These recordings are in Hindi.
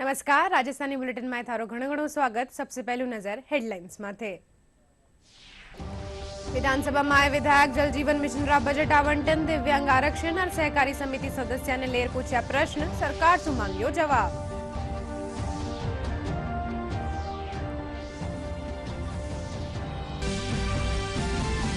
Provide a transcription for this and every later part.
नमस्कार, राजस्थानी बुलेटिन में थारो घणो घणो स्वागत। सबसे पहलू नजर हेडलाइंस माथे। विधानसभा में आए विधायक जल जीवन मिशन रा बजट आवंटन, दिव्यांग आरक्षण और सहकारी समिति सदस्य ने लेर पूछा प्रश्न, सरकार सु मांग्यो जवाब।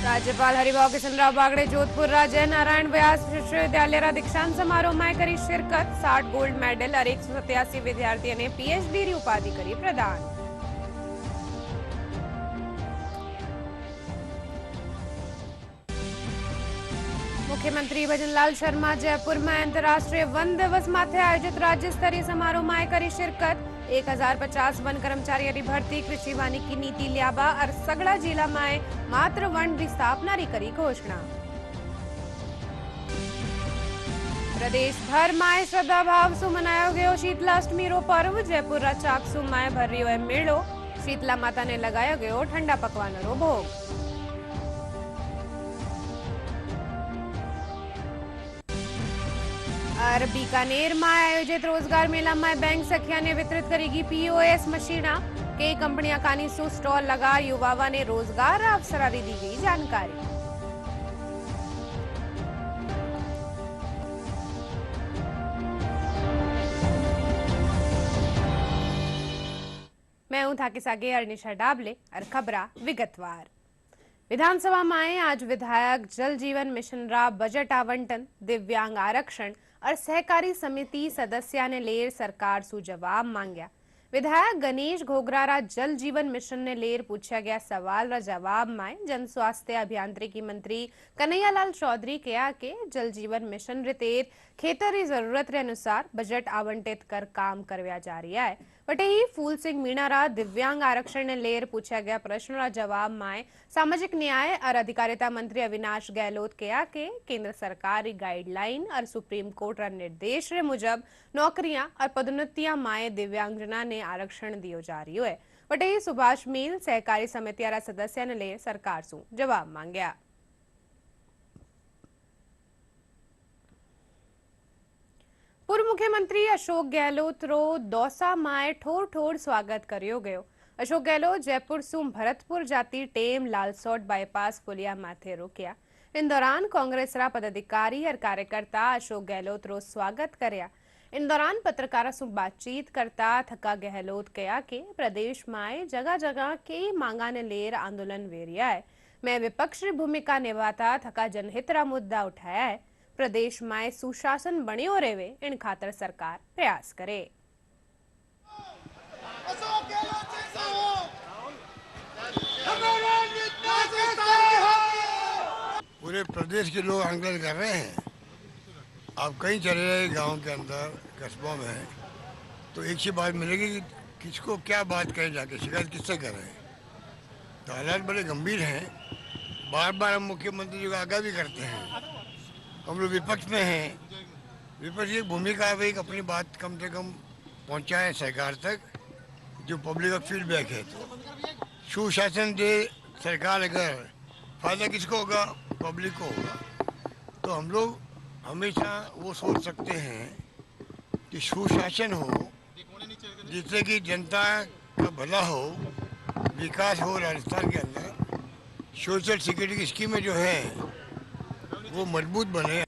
राज्यपाल हरिभाव किशनराव बागड़े जोधपुर रा जय नारायण व्यास विश्वविद्यालय रा दीक्षांत समारोह में करी शिरकत। 60 गोल्ड मेडल और 187 विद्यार्थियों ने पीएचडी री उपाधि करी प्रदान। मुख्यमंत्री भजनलाल शर्मा जयपुर में अंतर्राष्ट्रीय वन दिवस माथे आयोजित राज्य स्तरीय समारोह में करी शिरकत। 1050 वन कर्मचारियों की भर्ती, कृषि वानिकी नीति लियाबा और सगड़ा जिला में मात्र वन की स्थापना री करी घोषणा। प्रदेश भर में श्रद्धा भाव सु मनायो गयो शीतलाष्टमी रो पर्व। जयपुर रा चाकसू में भर रह्यो है मेलो। शीतला माता ने लगायो गयो ठंडा पकवान रो भोग। और बीकानेर में आयोजित रोजगार मेला में बैंक सखिया ने वितरित करेगी पीओएस मशीना। कई कंपनियां कानी सु स्टॉल लगा युवावा ने रोजगार अवसर दी गई जानकारी। मैं हूं थाकी सागे अर्निशा डाबले और खबरा विगतवार। विधानसभा में आज विधायक जल जीवन मिशन रा बजट आवंटन, दिव्यांग आरक्षण और सहकारी समिति सदस्य ने लेर सरकार सु जवाब मांग्या। विधायक गणेश घोगरा रा जल जीवन मिशन ने लेर पूछा गया सवाल रा जवाब में जन स्वास्थ्य अभियांत्रिकी मंत्री कन्हैयालाल चौधरी कहा कि जल जीवन मिशन रे तहत खेतर की जरूरत रे अनुसार बजट आवंटित कर काम करवा जा रहा है। वटे ही फूल सिंह मीणा रा दिव्यांग आरक्षण ने लेर पूछा गया प्रश्न रा जवाब में सामाजिक न्याय और अधिकारिता मंत्री अविनाश गहलोत कहा कि केंद्र सरकार की गाइडलाइन और सुप्रीम कोर्ट रा निर्देश रे मुजब नौकरियां और पदोन्नतियां माए दिव्यांगजना ने आरक्षण दियो जा रही है। वटे ही सुभाष मील सहकारी समिति रा सदस्य ने लेर सरकार सु जवाब मांग्या। पूर्व मुख्यमंत्री अशोक गहलोत रो दौसा में ठोर ठोर स्वागत करियो गयो। अशोक गहलोत जयपुर सु भरतपुर जाती टेम लालसोट बाईपास पुलिया माथे रोक्या। इन दौरान कांग्रेस रा पदाधिकारी और कार्यकर्ता अशोक गहलोत रो स्वागत करया। इन दौरान पत्रकारों से बातचीत करता थका गहलोत कहा कि प्रदेश में जगह जगह कई मांगा ने लेर आंदोलन वेरिया है। मैं विपक्ष की भूमिका निभाता थका जनहित रा मुद्दा उठाया है। प्रदेश में सुशासन बनियो रेवे इन खातर सरकार प्रयास करे। पूरे प्रदेश के लोग आंदोलन कर रहे हैं। आप कहीं चले गए गांव के अंदर कस्बों में तो एक ही बात मिलेगी कि किसको क्या बात करें, जाके शिकायत किससे करें। तो हालात बड़े गंभीर हैं। बार बार हम मुख्यमंत्री जी को आगाह भी करते हैं। हम लोग विपक्ष में हैं। विपक्ष की भूमिका है कि अपनी बात कम से कम पहुंचाएं सरकार तक, जो पब्लिक का फीडबैक है। तो सुशासन दे सरकार, अगर फायदा किसको होगा, पब्लिक को होगा। तो हम लोग हमेशा वो सोच सकते हैं कि सुशासन हो, जिससे कि जनता का भला हो, विकास हो। राजस्थान के अंदर सोशल सिक्योरिटी स्कीमें जो है वो मजबूत बने।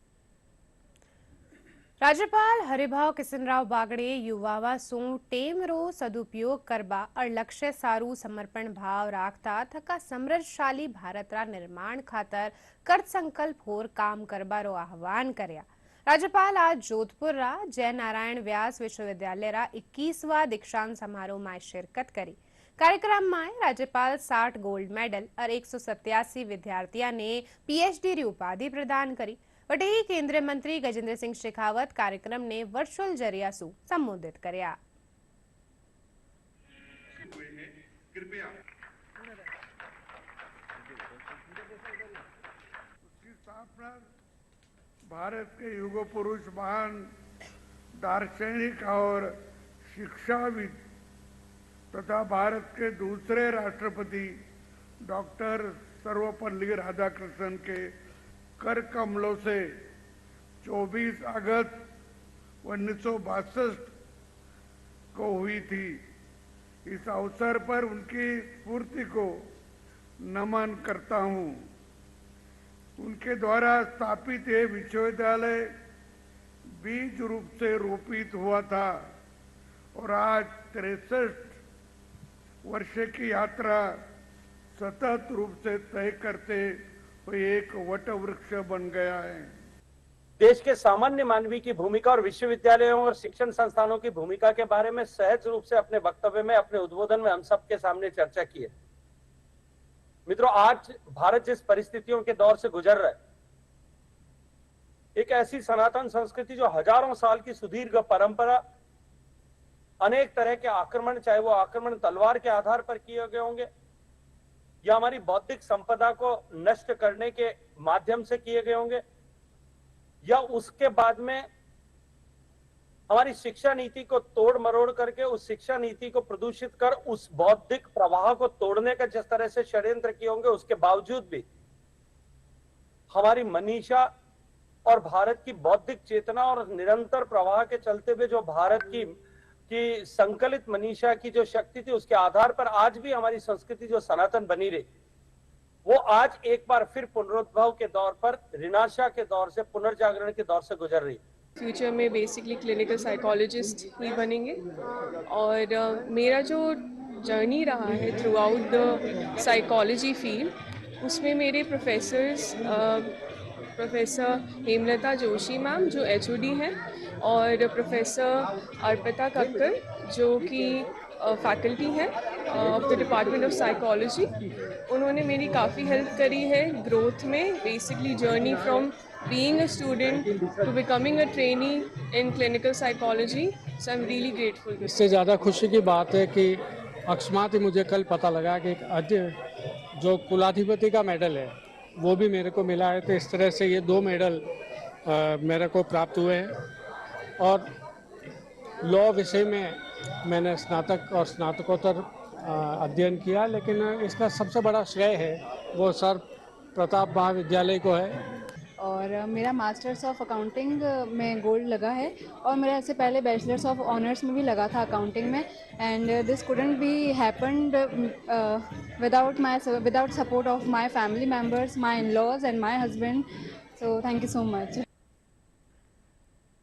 राज्यपाल हरिभाव किशनराव बागड़े युवावा सु टेम रो सदुपयोग करबा और लक्ष्य सारू समर्पण भाव राखता थका समृद्धशाली भारत रा निर्माण खातर कर संकल्प होर काम करबा रो आह्वान करया। राज्यपाल आज जोधपुर रा जय नारायण व्यास विश्वविद्यालय रा 21वां दीक्षांत समारोह में शिरकत करी। कार्यक्रम में राज्यपाल 60 गोल्ड मेडल और 187 विद्यार्थियों ने पीएचडी री उपाधि प्रदान करी। वटे ही केंद्रीय मंत्री गजेंद्र सिंह शेखावत कार्यक्रम ने वर्चुअल जरिया सु संबोधित करया। भारत के युग पुरुष, महान दार्शनिक और शिक्षाविद तथा भारत के दूसरे राष्ट्रपति डॉक्टर सर्वपल्ली राधाकृष्णन के कर कमलों से 24 अगस्त 1962 को हुई थी। इस अवसर पर उनकी स्फूर्ति को नमन करता हूं। उनके द्वारा स्थापित ये विश्वविद्यालय बीज रूप से रोपित हुआ था और आज 63 वर्ष की यात्रा सतत रूप से तय करते हुए एक वट वृक्ष बन गया है। देश के सामान्य मानवी की भूमिका और विश्वविद्यालयों और शिक्षण संस्थानों की भूमिका के बारे में सहज रूप से अपने वक्तव्य में, अपने उद्बोधन में हम सबके सामने चर्चा की है। मित्रों, आज भारत जिस परिस्थितियों के दौर से गुजर रहा है, एक ऐसी सनातन संस्कृति जो हजारों साल की सुदीर्घ परंपरा, अनेक तरह के आक्रमण, चाहे वो आक्रमण तलवार के आधार पर किए गए होंगे या हमारी बौद्धिक संपदा को नष्ट करने के माध्यम से किए गए होंगे, या उसके बाद में हमारी शिक्षा नीति को तोड़ मरोड़ करके उस शिक्षा नीति को प्रदूषित कर उस बौद्धिक प्रवाह को तोड़ने का जिस तरह से षड्यंत्र किए होंगे, उसके बावजूद भी हमारी मनीषा और भारत की बौद्धिक चेतना और निरंतर प्रवाह के चलते हुए जो भारत की संकलित मनीषा की जो शक्ति थी, उसके आधार पर आज भी हमारी संस्कृति जो सनातन बनी रही, वो आज एक बार फिर पुनरुद्भव के दौर पर, ऋणाशा के दौर से पुनर्जागरण के दौर से गुजर रही। फ्यूचर में बेसिकली क्लिनिकल साइकोलॉजिस्ट ही बनेंगे और मेरा जो जर्नी रहा है through out the psychology field, उसमें मेरे professors professor Hemlata Joshi ma'am जो HOD हैं और प्रोफेसर अर्पिता कक्कर जो कि फैकल्टी हैं of the department of psychology, उन्होंने मेरी काफ़ी हेल्प करी है ग्रोथ में। Basically journey from being a student to becoming a trainee in clinical psychology, so I am really grateful. इससे ज़्यादा खुशी की बात है कि अकस्मात ही मुझे कल पता लगा कि आज जो कुलाधिपति का मेडल है वो भी मेरे को मिला है। तो इस तरह से ये 2 मेडल मेरे को प्राप्त हुए हैं और लॉ विषय में मैंने स्नातक और स्नातकोत्तर अध्ययन किया, लेकिन इसका सबसे बड़ा श्रेय है वो सर प्रताप महाविद्यालय को है। और मेरा मास्टर्स ऑफ अकाउंटिंग में गोल्ड लगा है और मेरा इससे पहले बैचलर्स ऑफ ऑनर्स में भी लगा था अकाउंटिंग में, and this couldn't B happened without support of my family members, my in-laws and my husband, so thank you so much.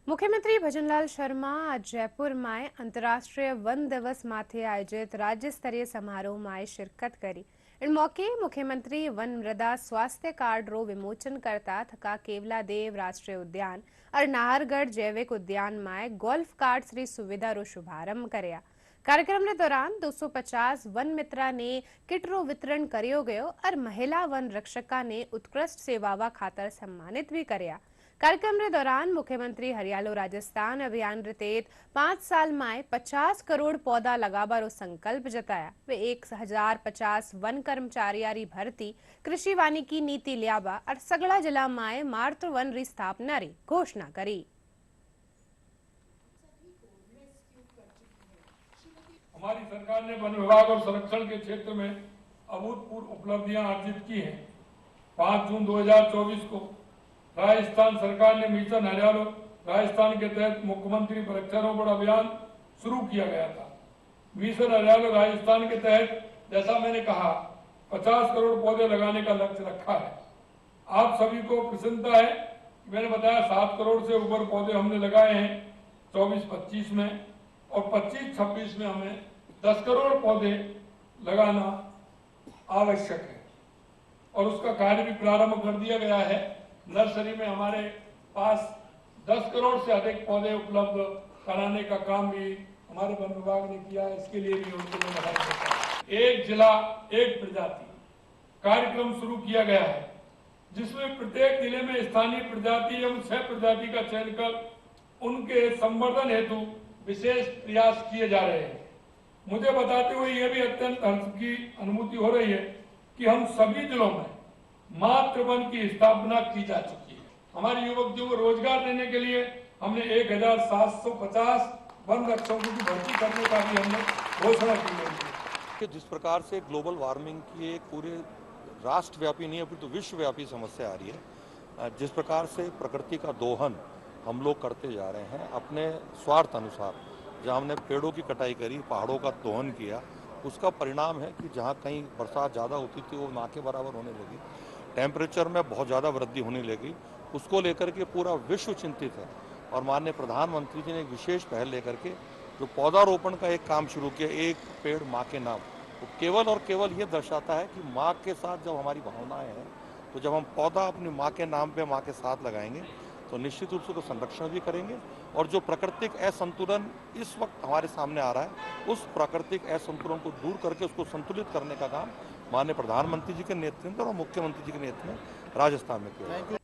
मुख्यमंत्री भजनलाल शर्मा आज जयपुर में अंतर्राष्ट्रीय वन दिवस माथे आयोजित राज्य स्तरीय समारोह में शिरकत करी। इन मौके मुख्यमंत्री वन मृदा स्वास्थ्य कार्ड रो विमोचन करता थका केवला देव राष्ट्रीय उद्यान और नाहरगढ़ जैविक उद्यान में गोल्फ कार्ड री सुविधा रो शुभारंभ करया। कार्यक्रम के दौरान 250 वन मित्रा ने किट रो वितरण करियो गयो और महिला वन रक्षका ने उत्कृष्ट सेवावा खातर सम्मानित भी करया। कार्यक्रम के दौरान मुख्यमंत्री हरियालो राजस्थान अभियान के तहत 5 साल में 50 करोड़ पौधा लगाबारो संकल्प जताया। वे 1050 वन कर्मचारी भर्ती, कृषि वानिकी नीति लियाबा और सगड़ा जिला में मातृ वन री स्थापना री घोषणा करी। हमारी सरकार ने वन विभाग और संरक्षण के क्षेत्र में अभूतपूर्व उपलब्धियां अर्जित की हैं। 5 जून 2024 को राजस्थान सरकार ने मिशन हरियालो राजस्थान के तहत मुख्यमंत्री वृक्षारोपण अभियान शुरू किया गया था। मिशन हरियालो राजस्थान के तहत, जैसा मैंने कहा, 50 करोड़ पौधे लगाने का लक्ष्य रखा है। आप सभी को प्रसन्नता है कि मैंने बताया 7 करोड़ से ऊपर पौधे हमने लगाए हैं 24-25 में, और 25-26 में हमें 10 करोड़ पौधे लगाना आवश्यक है और उसका कार्य भी प्रारंभ कर दिया गया है। नर्सरी में हमारे पास 10 करोड़ से अधिक पौधे उपलब्ध कराने का काम भी हमारे वन विभाग ने किया है। इसके लिए भी उनको मैं बधाई देता हूं। एक जिला एक प्रजाति कार्यक्रम शुरू किया गया है, जिसमें प्रत्येक जिले में स्थानीय प्रजाति एवं सह प्रजाति का चयन कर उनके संवर्धन हेतु विशेष प्रयास किए जा रहे हैं। मुझे बताते हुए यह भी अत्यंत हर्ष की अनुभूति हो रही है कि हम सभी जिलों में मातृ वन की स्थापना की जा चुकी है। हमारे युवकों को रोजगार देने के लिए हमने 1750 वन रक्षकों की भर्ती करने का भी हमने घोषणा की है। जिस प्रकार से ग्लोबल वार्मिंग की एक पूरे राष्ट्रव्यापी नहीं अभी तो विश्वव्यापी समस्या आ रही है, जिस प्रकार से प्रकृति का दोहन हम लोग करते जा रहे हैं अपने स्वार्थ अनुसार, जहाँ हमने पेड़ों की कटाई करी, पहाड़ों का दोहन किया, उसका परिणाम है कि जहाँ कहीं बरसात ज़्यादा होती थी वो ना के बराबर होने लगी, टेम्परेचर में बहुत ज़्यादा वृद्धि होने लगी। उसको लेकर के पूरा विश्व चिंतित है और माननीय प्रधानमंत्री जी ने एक विशेष पहल लेकर के जो पौधारोपण का एक काम शुरू किया, एक पेड़ माँ के नाम, तो केवल और केवल ये दर्शाता है कि माँ के साथ जब हमारी भावनाएं हैं, तो जब हम पौधा अपनी माँ के नाम पे माँ के साथ लगाएंगे तो निश्चित रूप से उसको संरक्षण भी करेंगे और जो प्राकृतिक असंतुलन इस वक्त हमारे सामने आ रहा है, उस प्राकृतिक असंतुलन को दूर करके उसको संतुलित करने का काम माननीय प्रधानमंत्री जी के नेतृत्व और मुख्यमंत्री जी के नेतृत्व में राजस्थान में किया।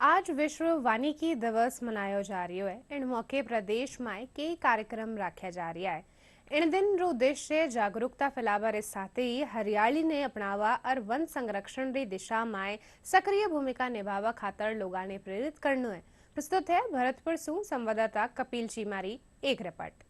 आज विश्व वानिकी दिवस मनायो जा रही है। इन मौके प्रदेश में कई कार्यक्रम राख्या जा रहा है। इन दिन रो उद्देश्य जागरूकता फैलावर साथ ही हरियाली ने अपनावा और वन संरक्षण की दिशा में सक्रिय भूमिका निभावा खातर लोगों ने प्रेरित करना है। प्रस्तुत है भरतपुर सु संवाददाता कपिल चीमारी एक रिपोर्ट।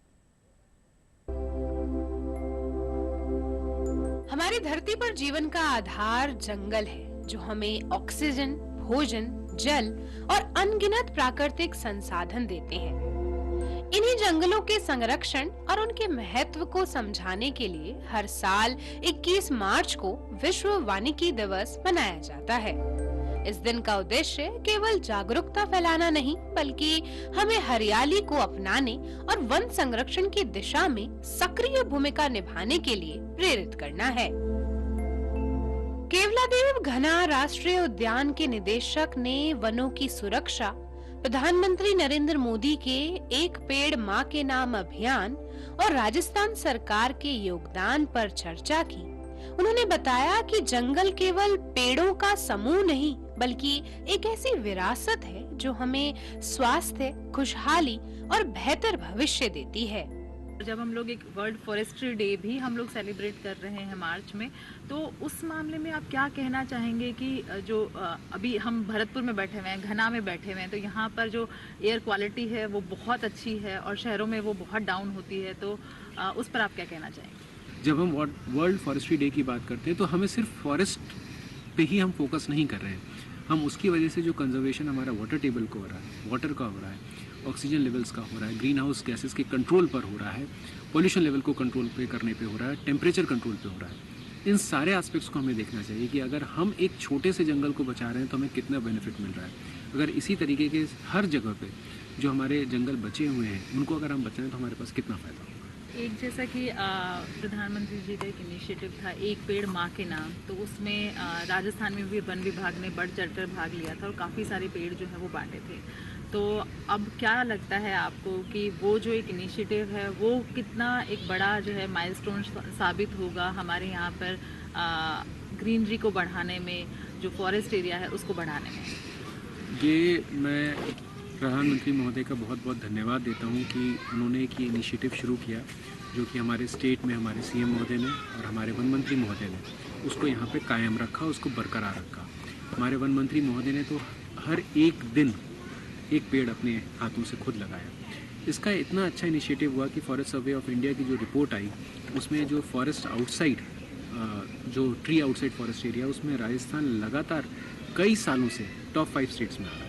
हमारी धरती पर जीवन का आधार जंगल है, जो हमें ऑक्सीजन, भोजन, जल और अनगिनत प्राकृतिक संसाधन देते हैं। इन्हीं जंगलों के संरक्षण और उनके महत्व को समझाने के लिए हर साल 21 मार्च को विश्व वानिकी दिवस मनाया जाता है। इस दिन का उद्देश्य केवल जागरूकता फैलाना नहीं, बल्कि हमें हरियाली को अपनाने और वन संरक्षण की दिशा में सक्रिय भूमिका निभाने के लिए प्रेरित करना है। केवलादेव घना राष्ट्रीय उद्यान के निदेशक ने वनों की सुरक्षा, प्रधानमंत्री नरेंद्र मोदी के एक पेड़ माँ के नाम अभियान और राजस्थान सरकार के योगदान पर चर्चा की। उन्होंने बताया कि जंगल केवल पेड़ों का समूह नहीं, बल्कि एक ऐसी विरासत है जो हमें स्वास्थ्य, खुशहाली और बेहतर भविष्य देती है। जब हम लोग एक वर्ल्ड फॉरेस्ट्री डे भी हम लोग सेलिब्रेट कर रहे हैं मार्च में, तो उस मामले में आप क्या कहना चाहेंगे कि जो अभी हम भरतपुर में बैठे हुए हैं, घना में बैठे हुए हैं, तो यहाँ पर जो एयर क्वालिटी है वो बहुत अच्छी है और शहरों में वो बहुत डाउन होती है, तो उस पर आप क्या कहना चाहेंगे? जब हम वर्ल्ड फॉरेस्ट्री डे की बात करते हैं तो हमें सिर्फ फॉरेस्ट पे ही हम फोकस नहीं कर रहे हैं। हम उसकी वजह से जो कंजर्वेशन हमारा वाटर टेबल को हो रहा है, वाटर का हो रहा है, ऑक्सीजन लेवल्स का हो रहा है, ग्रीन हाउस गैसेस के कंट्रोल पर हो रहा है, पॉल्यूशन लेवल को कंट्रोल पे करने पे हो रहा है, टेम्परेचर कंट्रोल पे हो रहा है। इन सारे एस्पेक्ट्स को हमें देखना चाहिए कि अगर हम एक छोटे से जंगल को बचा रहे हैं तो हमें कितना बेनिफिट मिल रहा है। अगर इसी तरीके के हर जगह पे जो हमारे जंगल बचे हुए हैं उनको अगर हम बचाएं तो हमारे पास कितना फ़ायदा होगा। एक जैसा कि प्रधानमंत्री जी का एक इनिशिएटिव था एक पेड़ माँ के नाम, तो उसमें राजस्थान में भी वन विभाग ने बढ़ चढ़कर भाग लिया था और काफ़ी सारे पेड़ जो है वो बांटे थे। तो अब क्या लगता है आपको कि वो जो एक इनिशिएटिव है वो कितना एक बड़ा जो है माइलस्टोन साबित होगा हमारे यहाँ पर ग्रीनरी को बढ़ाने में, जो फॉरेस्ट एरिया है उसको बढ़ाने में? ये मैं प्रधानमंत्री महोदय का बहुत बहुत धन्यवाद देता हूँ कि उन्होंने एक ये इनिशिएटिव शुरू किया, जो कि हमारे स्टेट में हमारे सीएम महोदय ने और हमारे वन मंत्री महोदय ने उसको यहाँ पे कायम रखा, उसको बरकरार रखा। हमारे वन मंत्री महोदय ने तो हर एक दिन एक पेड़ अपने हाथों से खुद लगाया। इसका इतना अच्छा इनिशिएटिव हुआ कि फॉरेस्ट सर्वे ऑफ इंडिया की जो रिपोर्ट आई उसमें जो फॉरेस्ट आउटसाइड, जो ट्री आउटसाइड फॉरेस्ट एरिया, उसमें राजस्थान लगातार कई सालों से टॉप 5 स्टेट्स में आ रहा है।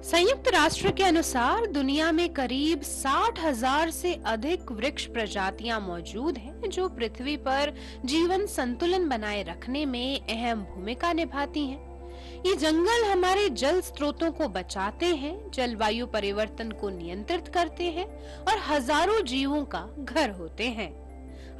संयुक्त राष्ट्र के अनुसार दुनिया में करीब 60,000 से अधिक वृक्ष प्रजातियां मौजूद हैं, जो पृथ्वी पर जीवन संतुलन बनाए रखने में अहम भूमिका निभाती हैं। ये जंगल हमारे जल स्रोतों को बचाते हैं, जलवायु परिवर्तन को नियंत्रित करते हैं और हजारों जीवों का घर होते हैं।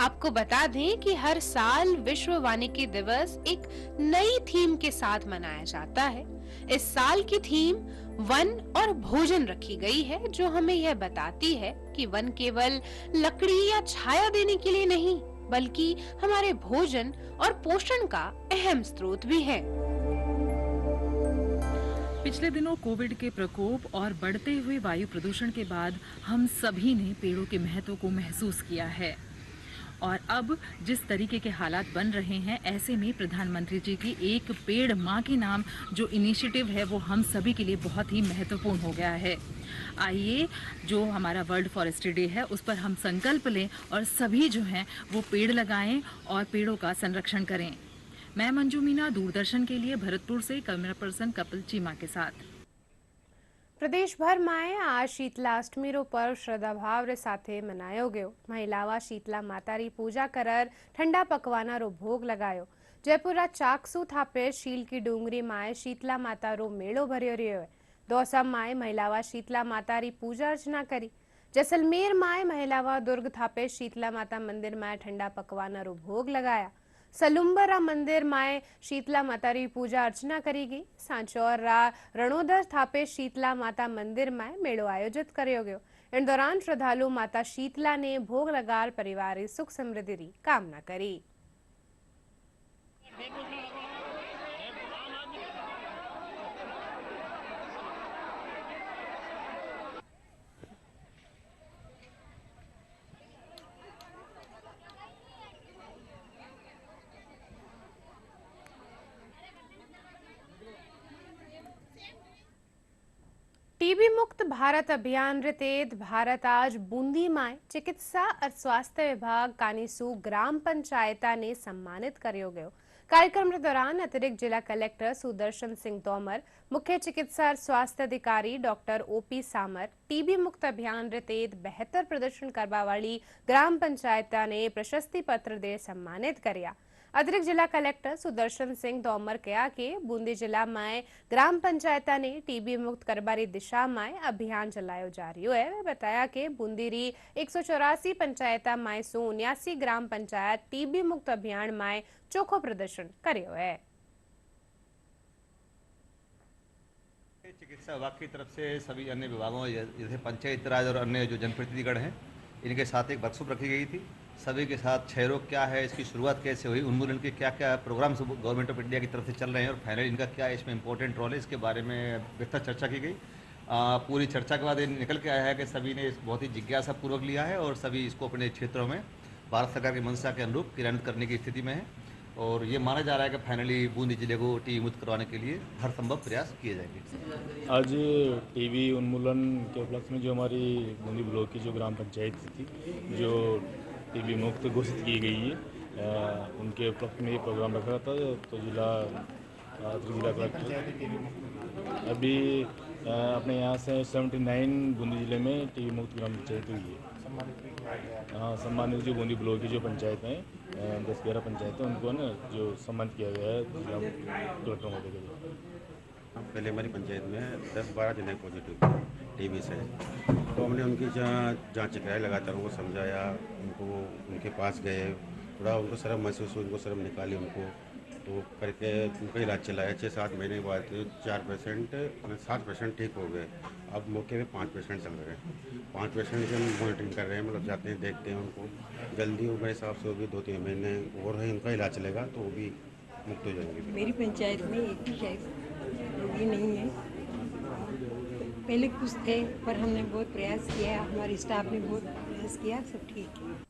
आपको बता दें कि हर साल विश्व वानिकी दिवस एक नई थीम के साथ मनाया जाता है। इस साल की थीम वन और भोजन रखी गई है, जो हमें यह बताती है कि वन केवल लकड़ी या छाया देने के लिए नहीं, बल्कि हमारे भोजन और पोषण का अहम स्रोत भी है। पिछले दिनों कोविड के प्रकोप और बढ़ते हुए वायु प्रदूषण के बाद हम सभी ने पेड़ों के महत्व को महसूस किया है, और अब जिस तरीके के हालात बन रहे हैं, ऐसे में प्रधानमंत्री जी की एक पेड़ माँ के नाम जो इनिशिएटिव है वो हम सभी के लिए बहुत ही महत्वपूर्ण हो गया है। आइए जो हमारा वर्ल्ड फॉरेस्ट्री डे है उस पर हम संकल्प लें और सभी जो हैं वो पेड़ लगाएं और पेड़ों का संरक्षण करें। मैं मंजू मीना, दूरदर्शन के लिए भरतपुर से कैमरा पर्सन कपिल चीमा के साथ। પ્રદેશભરમાં આ શીતલાષ્ટમીનો પર્વ શ્રદ્ધાભાવ સાથે મનાયો ગયો। મહિલાઓ શીતલા માતારી પૂજા કરર ठंडा पकवाना भोग लगायो। जयपुरा चाकसू थापे शील की डूंगरी माए शीतला माता रो मेड़ो भर्यो रह्यो है। दौसा माए महिलावा शीतला मातारी पूजा अर्चना करी। जैसलमेर माए महिलावा दुर्ग थापे शीतला माता मंदिर माए ठंडा पकवाना रो भोग लगाया। सलुंबरा मंदिर माए शीतला मातारी पूजा अर्चना करी गई। सांचौर रणोदर थापे शीतला माता मंदिर माए मेड़ो आयोजित कर्यो गयो। इन दौरान श्रद्धालु माता शीतला ने भोग लगार परिवार सुख समृद्धि की कामना करी। टीबी मुक्त भारत अभियान रे तहत भारत आज बूंदी में चिकित्सा और स्वास्थ्य विभाग कानीसू ग्राम पंचायता ने सम्मानित कर्यो गयो। कार्यक्रम के दौरान अतिरिक्त जिला कलेक्टर सुदर्शन सिंह तोमर, मुख्य चिकित्सा और स्वास्थ्य अधिकारी डॉक्टर ओपी सामर, टीबी मुक्त अभियान रे तहत बेहतर प्रदर्शन करवा वाली ग्राम पंचायता ने प्रशस्ति पत्र दे सम्मानित कर्या। अतिरिक्त जिला कलेक्टर सुदर्शन सिंह तोमर कहा कि बूंदी जिला में ग्राम पंचायता ने टीबी मुक्त करबारी दिशा में अभियान चलायो जा रह्यो है। वे बताया कि बूंदी री 184 पंचायता में 79 ग्राम पंचायत टीबी मुक्त अभियान में चोखो प्रदर्शन कर्यो है। चिकित्सा विभाग की तरफ से सभी अन्य विभागों जैसे पंचायत राज और अन्य जो जनप्रतिनिधिगण हैं, इनके साथ एक वर्कशॉप रखी गई थी। सभी के साथ क्षय रोग क्या है, इसकी शुरुआत कैसे हुई, उन्मूलन के क्या क्या प्रोग्राम्स गवर्नमेंट ऑफ इंडिया की तरफ से चल रहे हैं और फाइनली इनका क्या इसमें इंपॉर्टेंट रोल है, इसके बारे में विस्तृत चर्चा की गई। पूरी चर्चा के बाद ये निकल के आया है कि सभी ने बहुत ही जिज्ञासा पूर्वक लिया है और सभी इसको अपने क्षेत्रों में भारत सरकार की मंशा के अनुरूप क्रियान्वित करने की स्थिति में है और ये माना जा रहा है कि फाइनली बूंदी जिले को टीबी मुक्त करवाने के लिए हर संभव प्रयास किए जाएंगे। आज टीबी उन्मूलन के उपलक्ष्य में जो हमारी बूंदी ब्लॉक की जो ग्राम पंचायत थी जो टीबी मुक्त घोषित की गई है, उनके उपलक्ष्य में ये प्रोग्राम रखा था। तो जिला कलेक्टर अभी अपने यहाँ से 79 बूंदी जिले में टीबी मुक्त ग्राम पंचायत हुई है। सम्मानित जो बूंदी ब्लॉक की जो पंचायत हैं 10-11 पंचायतें, उनको ना जो सम्मानित किया गया है जिला कलेक्टर महोदय के द्वारा। पहले हमारी पंचायत में 10-12 जने पॉजिटिव टीबी से, तो हमने उनकी जांच कराई, लगातार उनको समझाया, उनको उनके पास गए, थोड़ा उनको शर्म महसूस हुई, उनको शर्म निकाली उनको, तो करके उनका इलाज चलाया। 6-7 महीने के बाद 7% ठीक हो गए। अब मौके पे 5 पेशेंट चल रहे हैं। 5 पेशेंट से हम मॉनिटरिंग कर रहे हैं, मतलब जाते हैं देखते हैं उनको, जल्दी वो मेरे हिसाब से होगी 2-3 महीने और है उनका इलाज चलेगा तो वो भी मुक्त हो जाएंगे। मेरी पंचायत में एक भी शायद रोगी नहीं है, पहले कुछ थे पर हमने बहुत प्रयास किया, हमारे स्टाफ ने बहुत प्रयास किया, सब ठीक है।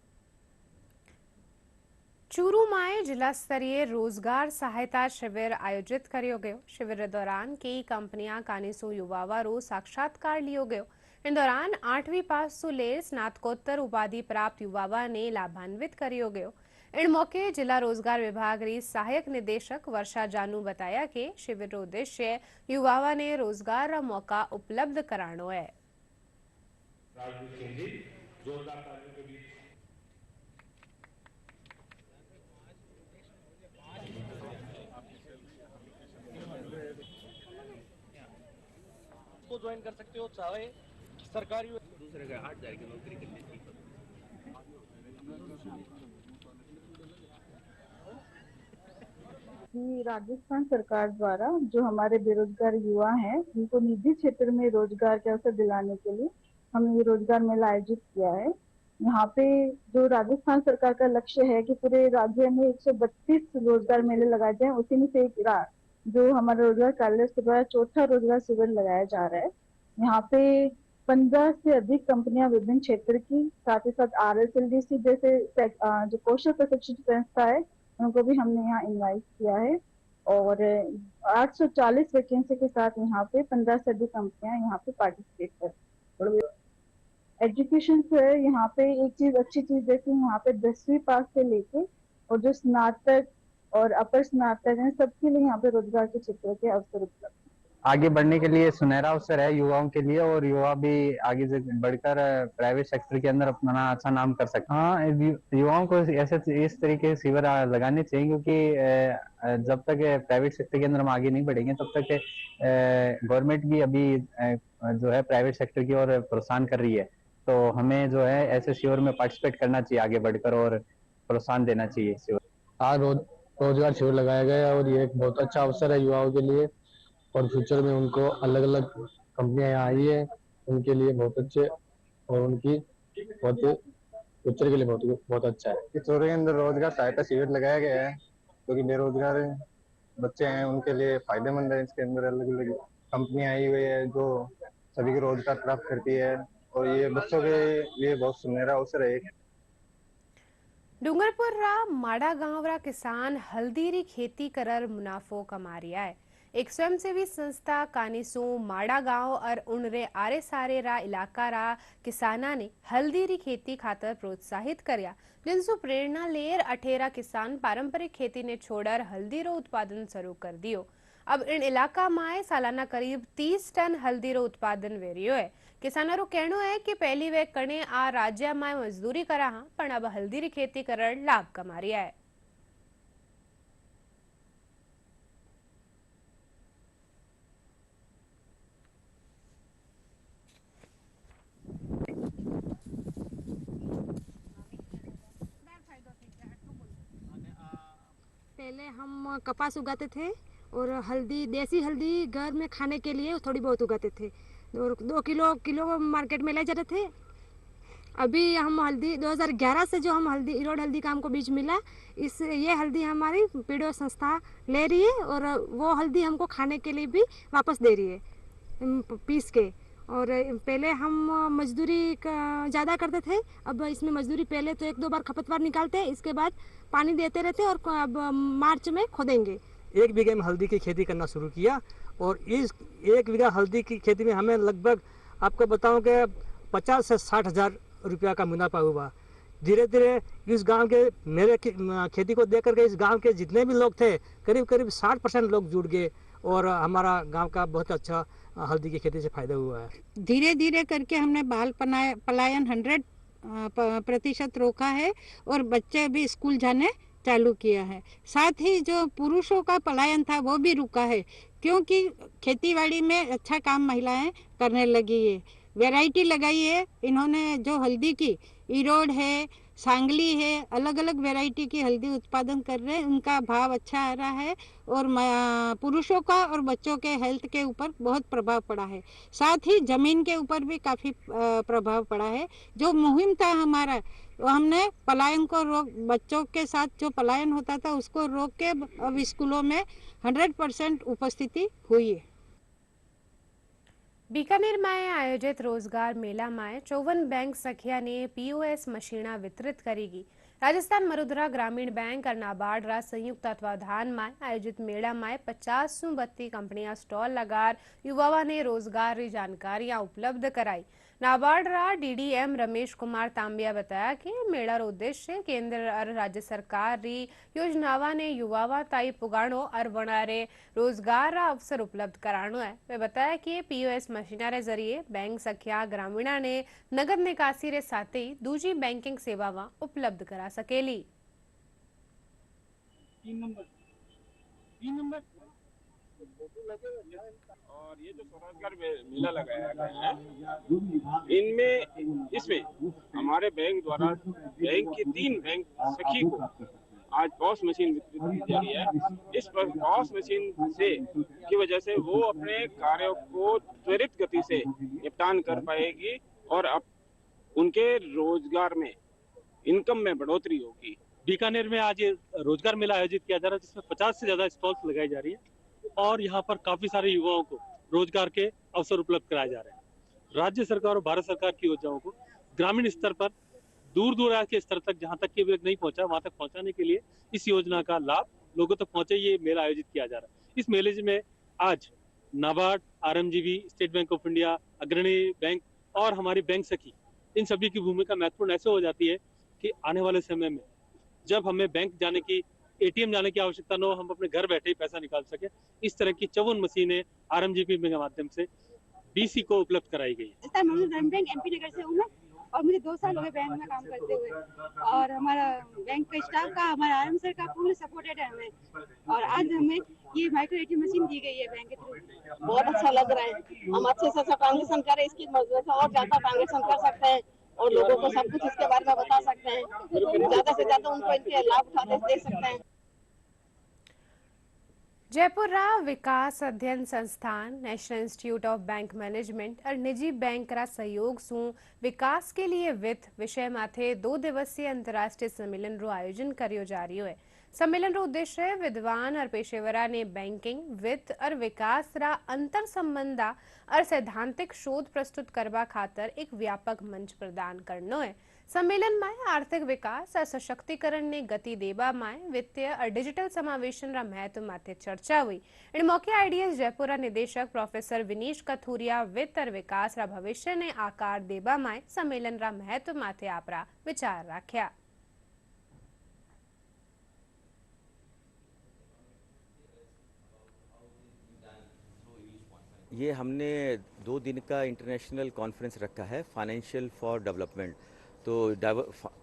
चूरू में जिला स्तरीय रोजगार सहायता शिविर आयोजित कर्यो गयो। शिविर दौरान कई कंपनियां कानीसू युवावारो साक्षात्कार लियो गयो। इन दौरान 8वीं पास सु ले स्नातकोत्तर उपाधि प्राप्त युवावा ने लाभान्वित कर्यो गयो। इन मौके जिला रोजगार विभाग री सहायक निदेशक वर्षा जानू बताया कि शिविर रो उद्देश्य युवावा ने रोजगार रा मौका उपलब्ध करानो है। ज्वाइन कर सकते हो, चाहे सरकारी दूसरे का 8,000 की नौकरी करने की। राजस्थान सरकार द्वारा जो हमारे बेरोजगार युवा हैं उनको निजी क्षेत्र में रोजगार के अवसर दिलाने के लिए हमने ये रोजगार मेला आयोजित किया है। यहाँ पे जो राजस्थान सरकार का लक्ष्य है कि पूरे राज्य में 132 रोजगार मेले लगाए जाएं, उसी में से एक जो हमारा रोजगार कार्यालय के द्वारा चौथा रोजगार शिविर लगाया जा रहा है। यहाँ पे 15 से अधिक कंपनियां विभिन्न क्षेत्र की, साथ ही साथ RSLDC जैसे जो कौशल प्रशिक्षण संस्था है उनको भी हमने यहाँ इनवाइट किया है और 840 वैकेंसी के साथ यहाँ पे 15 से अधिक कंपनियां यहाँ पे पार्टिसिपेट कर रही है। एजुकेशन से यहाँ पे एक चीज अच्छी चीज है कि यहाँ पे 10वीं पास से लेके और जो स्नातक और अपर स्नातक हैं सबके लिए यहाँ पे रोजगार के क्षेत्र के अवसर उपलब्ध हैं। आगे बढ़ने के लिए सुनहरा अवसर है युवाओं के लिए, और युवा भी आगे से बढ़कर प्राइवेट सेक्टर के अंदर अपना अच्छा नाम कर सकते हैं। हाँ, युवाओं को ऐसे इस तरीके से शिविर लगाने चाहिए, क्योंकि जब तक प्राइवेट सेक्टर के अंदर हम आगे नहीं बढ़ेंगे तब तक गवर्नमेंट भी अभी जो है प्राइवेट सेक्टर की ओर प्रोत्साहन कर रही है। तो हमें जो है ऐसे शिविर में पार्टिसिपेट करना चाहिए आगे बढ़कर, और प्रोत्साहन देना चाहिए शिविर। आज रोजगार शिविर लगाया गया है और ये एक बहुत अच्छा अवसर है युवाओं के लिए, और फ्यूचर में उनको अलग अलग कंपनियां यहाँ आई है, उनके लिए बहुत अच्छे, और उनकी बहुत फ्यूचर के लिए बहुत अच्छा है। इस चौरे के अंदर रोजगार सहायता शिविर लगाया गया है, क्योंकि बेरोजगार बच्चे हैं उनके लिए फायदेमंद है। इसके अंदर अलग अलग कंपनियां आई हुई है जो सभी को रोजगार प्राप्त करती है, और ये बच्चों के लिए बहुत सुनहरा अवसर है। डूंगरपुरा माड़ा गांवरा किसान हल्दीरी खेती करर मुनाफो कमा रिया है। एक स्वयंसेवी संस्था कानिसू माड़ा गांव और उनरे आरे सारे रा इलाका रा किसाना ने हल्दीरी खेती खातर प्रोत्साहित करया, जिनसु प्रेरणा लेर अठेरा किसान पारंपरिक खेती ने छोड़कर हल्दी रो उत्पादन शुरू कर दियो। अब इन इलाका में सालाना करीब 30 टन हल्दी रो उत्पादन वेरियो है। किसानों रो कहनो है कि पहली वे कणे आ राज्य में मजदूरी करा हाँ, पण अब हल्दी री खेती कर लाभ कमा रिया है। पहले हम कपास उगाते थे और हल्दी, देसी हल्दी घर में खाने के लिए थोड़ी बहुत उगाते थे और 2 किलो मार्केट में ले जाते थे। अभी हम हल्दी 2011 से जो हम हल्दी इरोड हल्दी का हमको बीज मिला, ये हल्दी हमारी पीडीओ संस्था ले रही है और वो हल्दी हमको खाने के लिए भी वापस दे रही है पीस के। और पहले हम मजदूरी ज़्यादा करते थे, अब इसमें मजदूरी पहले तो 1-2 बार खपतवार निकालते हैं, इसके बाद पानी देते रहते और अब मार्च में खोदेंगे। 1 बीघे में हल्दी की खेती करना शुरू किया और इस 1 बीघा हल्दी की खेती में हमें लगभग आपको बताऊं कि 50 से 60 हज़ार रुपया का मुनाफा हुआ। धीरे धीरे इस गांव के मेरे खेती को देख करके इस गांव के जितने भी लोग थे करीब 60% लोग जुड़ गए और हमारा गांव का बहुत अच्छा हल्दी की खेती से फायदा हुआ है। धीरे धीरे करके हमने बाल पलायन 100% रोका है और बच्चे भी स्कूल जाने चालू किया है। साथ ही जो पुरुषों का पलायन था वो भी रुका है, क्योंकि खेतीबाड़ी में अच्छा काम महिलाएं करने लगी है। वैरायटी लगाई है इन्होंने जो हल्दी की, इरोड है, सांगली है, अलग अलग वैरायटी की हल्दी उत्पादन कर रहे हैं। उनका भाव अच्छा आ रहा है और पुरुषों का और बच्चों के हेल्थ के ऊपर बहुत प्रभाव पड़ा है। साथ ही जमीन के ऊपर भी काफ़ी प्रभाव पड़ा है। जो मुहिम था हमारा, हमने पलायन को रोक, बच्चों के साथ जो पलायन होता था उसको रोक के अब स्कूलों में 100% उपस्थिति हुई है। बीकानेर में आयोजित रोजगार मेला में 54 बैंक सखिया ने पीओएस मशीना वितरित करेगी। राजस्थान मरुद्रा ग्रामीण बैंक और नाबार्ड रा संयुक्त तत्वाधान में आयोजित मेला में 50 से 32 कंपनियां स्टॉल लगार युवाओं ने रोजगार की जानकारियां उपलब्ध कराई। नाबार्ड रा डीडीएम रमेश कुमार तांबिया बताया कि मेला रो उद्देश्य केंद्र और राज्य सरकार री योजनावां ने युवाओं ताई पुगाणो और वनारे रोजगार रा अवसर उपलब्ध कराणो है। वे बताया कि पीओएस मशीना रे जरिए बैंक सखिया ग्रामीणा ने नगद निकासी रे साथ ही दूजी बैंकिंग सेवावां उपलब्ध करा सकेली। 3 नंबर और ये जो स्वरोजगार मेला लगाया गया है, इसमें हमारे बैंक द्वारा बैंक की 3 बैंक सखी को आज पॉस मशीन वितरित की जा रही है। इस पर पॉस मशीन से की वजह से वो अपने कार्यों को त्वरित गति से निपटान कर पाएगी और अब उनके रोजगार में, इनकम में बढ़ोतरी होगी। बीकानेर में आज ये रोजगार मेला आयोजित किया जा रहा है, जिसमें 50 से ज्यादा स्टॉल्स लगाई जा रही है और यहाँ पर काफी सारे युवाओं को रोजगार के अवसर उपलब्ध कराए जा रहे हैं। राज्य सरकार और भारत सरकार की योजनाओं को ग्रामीण स्तर पर, दूर दूराज के स्तर तक, जहाँ तक कि नहीं पहुंचा वहां तक पहुंचाने के लिए इस योजना का लाभ लोगों तक पहुंचे, ये मेला आयोजित किया जा रहा है। इस मेले में आज NABARD, RMGB, State Bank of India, अग्रणी बैंक और हमारी बैंक सखी, इन सभी की भूमिका महत्वपूर्ण ऐसे हो जाती है कि आने वाले समय में जब हमें बैंक जाने की एटीएम जाने की आवश्यकता न हो, हम अपने घर बैठे ही पैसा निकाल सके। इस तरह की 54 मशीनें RMGP के माध्यम से DC को उपलब्ध कराई गई है। MP नगर से हूँ मैं और मुझे 2 साल हो गए बैंक में काम करते हुए और हमारा बैंक का स्टाफ का, हमारा RM सर का फुल सपोर्टेड है हमें। और आज हमें ये माइक्रो ATM मशीन दी गई है बैंक के थ्रू। बहुत अच्छा लग रहा है। हम अच्छे से ट्रांजेक्शन करें, इसकी मदद से और ज्यादा ट्रांजेक्शन कर सकते हैं और लोगों को सब कुछ इसके बारे में बता सकते हैं। ज्यादा से ज्यादा उनको इनके लाभ उठाते दे सकते हैं। जयपुर राव विकास अध्ययन संस्थान, national institute of bank management और निजी बैंक रा सहयोग सु विकास के लिए वित्त विषय माथे 2 दिवसीय अंतर्राष्ट्रीय सम्मेलन रो आयोजन कर्यो जा रह्यो है। सम्मेलन रो उद्देश्य विद्वान और पेशेवरा ने बैंकिंग, वित्त और विकास रा अंतर संबंधा और सैद्धांतिक शोध प्रस्तुत करवा खातर एक व्यापक मंच प्रदान करनो है। सम्मेलन में आर्थिक विकास और सशक्तिकरण ने गति देवा में वित्तीय और डिजिटल समावेशन रा महत्व माथे चर्चा हुई। इन मौके IDS जयपुर रा निदेशक प्रोफेसर विनीश कथुरिया वित्त और विकास रा भविष्य ने आकार देवा में सम्मेलन रा महत्व माथे आपरा विचार राख्या। ये हमने 2 दिन का इंटरनेशनल कॉन्फ्रेंस रखा है फाइनेंशियल फॉर डेवलपमेंट। तो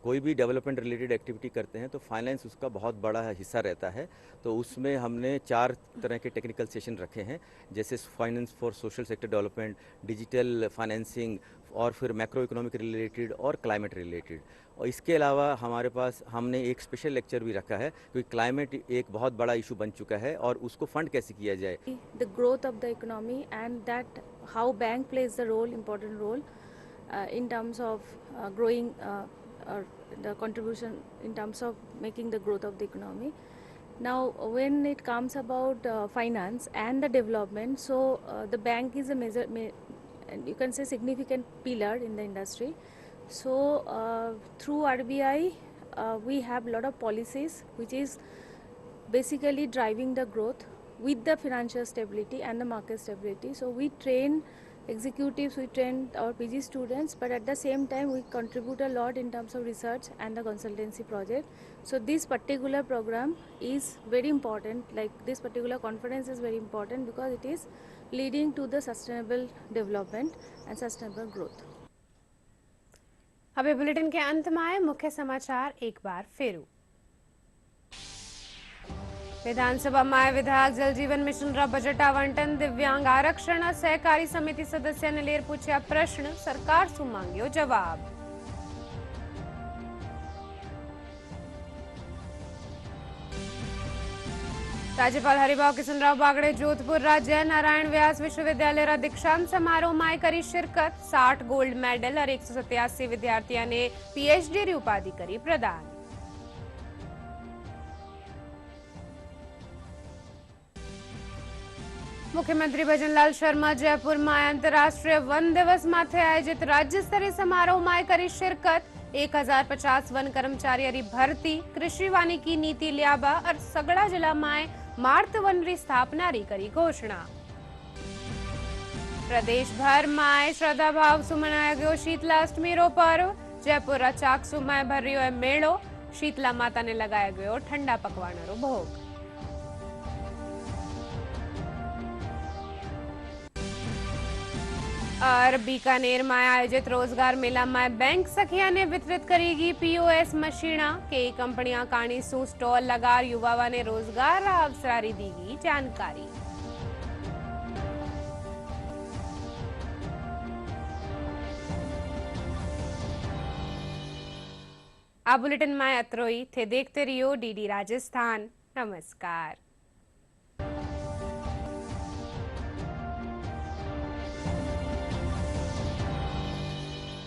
कोई भी डेवलपमेंट रिलेटेड एक्टिविटी करते हैं तो फाइनेंस उसका बहुत बड़ा हिस्सा रहता है। तो उसमें हमने 4 तरह के टेक्निकल सेशन रखे हैं, जैसे finance for social sector development, digital financing और फिर मैक्रो इकोनॉमिक रिलेटेड और क्लाइमेट रिलेटेड। और इसके अलावा हमारे पास हमने एक स्पेशल लेक्चर भी रखा है क्योंकि क्लाइमेट एक बहुत बड़ा इशू बन चुका है और उसको फंड कैसे किया जाए। The growth of the economy and that how bank plays the role, important role in terms of growing or the contribution in terms of making the growth of the economy. Now when it comes about finance and the development, so the bank is a major you can say significant pillar in the industry. So through RBI we have a lot of policies which is basically driving the growth with the financial stability and the market stability. So we train executives, we train our PG students, but at the same time we contribute a lot in terms of research and the consultancy project. So this particular program is very important, like this particular conference is very important because it is leading to the sustainable development and sustainable growth. अबे बुलेटिन के अंत में आए मुख्य समाचार एक बार फिर। विधानसभा में विधायक जल जीवन मिशन रा बजट आवंटन, दिव्यांग आरक्षण और सहकारी समिति सदस्य ने लेर पूछा प्रश्न, सरकार सु मांग्यो जवाब। राज्यपाल हरिभाऊ किशनराव बागड़े जोधपुर राज्य नारायण व्यास विश्वविद्यालय रा दीक्षांत समारोह में करी शिरकत। 60 गोल्ड मेडल और 187 विद्यार्थियों ने PhD री उपाधि करी प्रदान। मुख्यमंत्री भजनलाल शर्मा जयपुर में अंतर्राष्ट्रीय वन दिवस माथे आयोजित राज्य स्तरीय समारोह में करी शिरकत। 1050 वन कर्मचारी भर्ती, कृषि वानिकी नीति लियाबा और सगड़ा जिला में मार्त वन री स्थापना री करी घोषणा। प्रदेश भर में श्रद्धा भाव सु मनाया गयो शीतलाष्टमी रो पर्व। जयपुर चाकसू में भर रह्यो है मेड़ो। शीतला माता ने लगाया गयो ठंडा पकवान रो भोग। और बीकानेर में आयोजित रोजगार मेला में बैंक सखिया ने वितरित करेगी POS मशीना। कई कंपनियां काणी सु स्टॉल लगार युवावा ने रोजगार अवसरारी दीगी जानकारी। आ बुलेटिन में अत्रोई थे। देखते रहियो DD राजस्थान। नमस्कार।